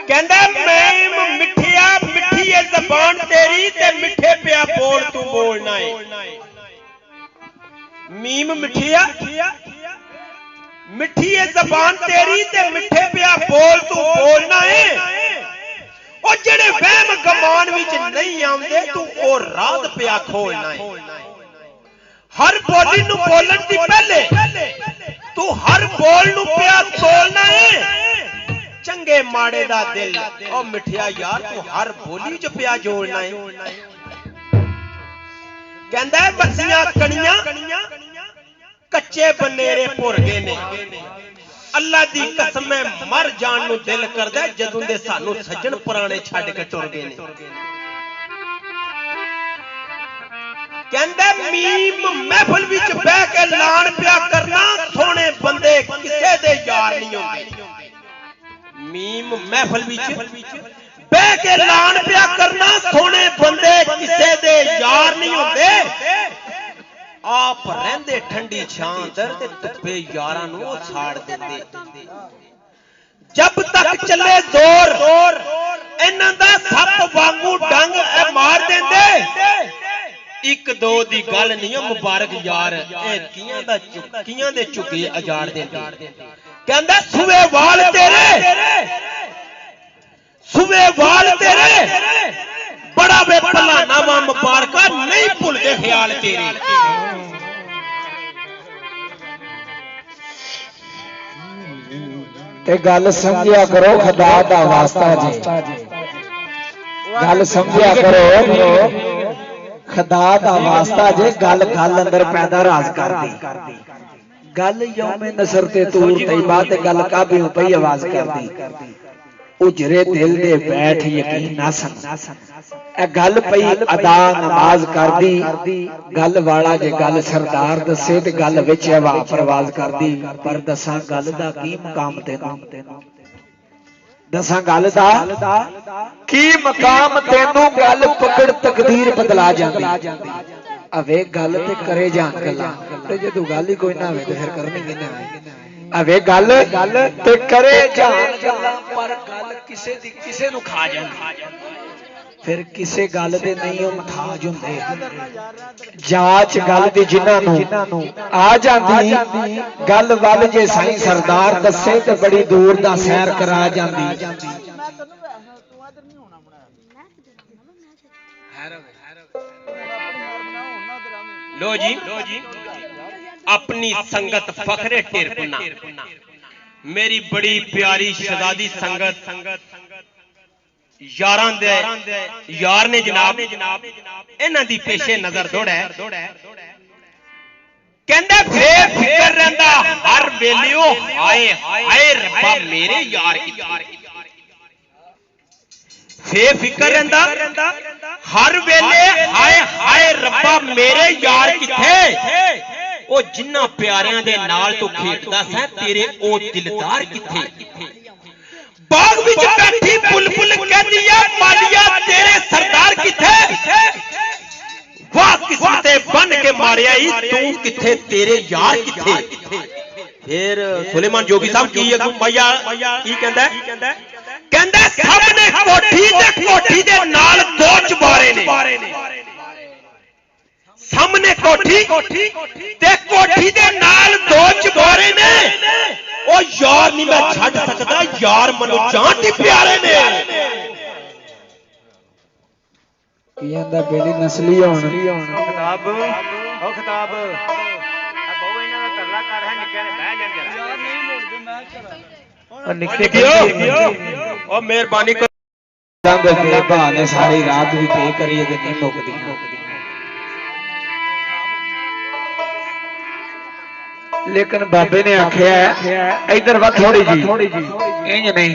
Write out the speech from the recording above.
कहंदा मीम मिठिया मिठी है ज़बान तेरी ते मिठे पिया बोल तू बोलना है। मीम मिठिया मिठी है ज़बान तेरी ते मिठे पिया बोल तू बोलना है। और जेड़े वहम गमान विच नहीं आउंदे तू ओ राज पिया खोलना है। हर बोली नू बोलन दी पहले तू हर बोल नू पिया तोलना है। चंगे माड़े दा दिल ओ मिठिया यार तू हर बोली च पिया जोड़ना है। कहंदा है बसियां कणियां कच्चे बनेरे भुर गए ने। अल्लाह दी कसम मर जान नू दिल करदा जदों दे सानू सज्जन पुराने छड्ड के टुर गए ने। कहंदा मीम महफिल विच बह के लाण पिया करना सोने बंदे किसे दे यार नहीं होंदे। मीम महफिल विच बह के लाण पिया करना सोने बंदे किसे दे यार नहीं होंदे। आप रहंदे ठंडी छां अंदर ते धुप्पे यारां नूं साड़ दिंदे। जब तक चले जोर इन्हां दा सप वांगू डंग मार देंदे। एक दो दी गल नहीं मुबारक यार ए कियां दे झुके अजार देंदे। कहंदा सुवे वाल तेरे बड़ा वे भलाना वा मुबारका नहीं भुलदे ख्याल तेरे। ते गल समझिया करो खुदा दा वास्ता जी। गल समझिया करो खुदा दा वास्ता जे गल गल अंदर पैदा राज कर दी। गल यौमे नसर ते तूर तैयबा ते गल काबे पई आवाज कर दी। उजरे दिल दे बैठ यकीन ना सन ए गल पई अदा नमाज कर दी। गल वाला जे गल सरदार दसे ते गल विच हवा परवाज कर दी। पर दसा गल दा की मकाम तेनू दसा गल दा की मकाम तेनू गल पकड़ तकदीर बदला जांदी। अवे गल ते करे जान गल्लां ते जदों गल ही कोई ना होवे ते फिर करनी कि ना अवे गल ते करे जान गल्लां पर गल किसे दी किसे नू खा जांदी। फिर किसे गल दे नहीं हो मथाज हुंदे। जांच गल दी जिन्हां नू आ जांदी गल वल जे साईं सरदार दसे ते बड़ी दूर दा सैर करा जांदी। लो जी अपनी संगत फखरे टिरपना मेरी बड़ी प्यारी शहजादी संगत यारां दे यार ने जनाब इन्हां दी पेशे नजर दौड़ा कहंदा बेफिक्र रहंदा हर वेले ओ हाय हाय रब्बा मेरे यार किथे। बेफिक्र रहंदा हर वेले हाय हाय रब्बा मेरे यार किथे। ओ जिन्ना प्यारियां दे नाल तू खेडदा सैं तेरे ओ दिलदार किथे। बाग विच बैठी बुलबुल कहदी है मालिया तेरे सरदार किथे। वाह किस्मते बन के मारिया तू किथे तेरे यार किथे। फिर सुलेमान जोगी साहब की भैया की कहंदा कहंदा सामने कोठी दे नाल दो चबारे ने। सामने कोठी ते कोठी दे नाल दो चबारे ने। ओ यार नहीं मैं छड़ सकदा यार मनु जान दी प्यारे ने। की आंदा बेली नस्ली होण खिताब ओ खिताब आ बहु इना दा तरला कर है निके ने बह जान जरा यार नहीं मुड़दे मैं चला निके कियो ओ मेहरबानी कर रंग के बहाने सारी रात भी पे करिए ते नहीं मुकदी। लेकिन बाबे ने आख्या इधर वा थोड़ी जी इंज नहीं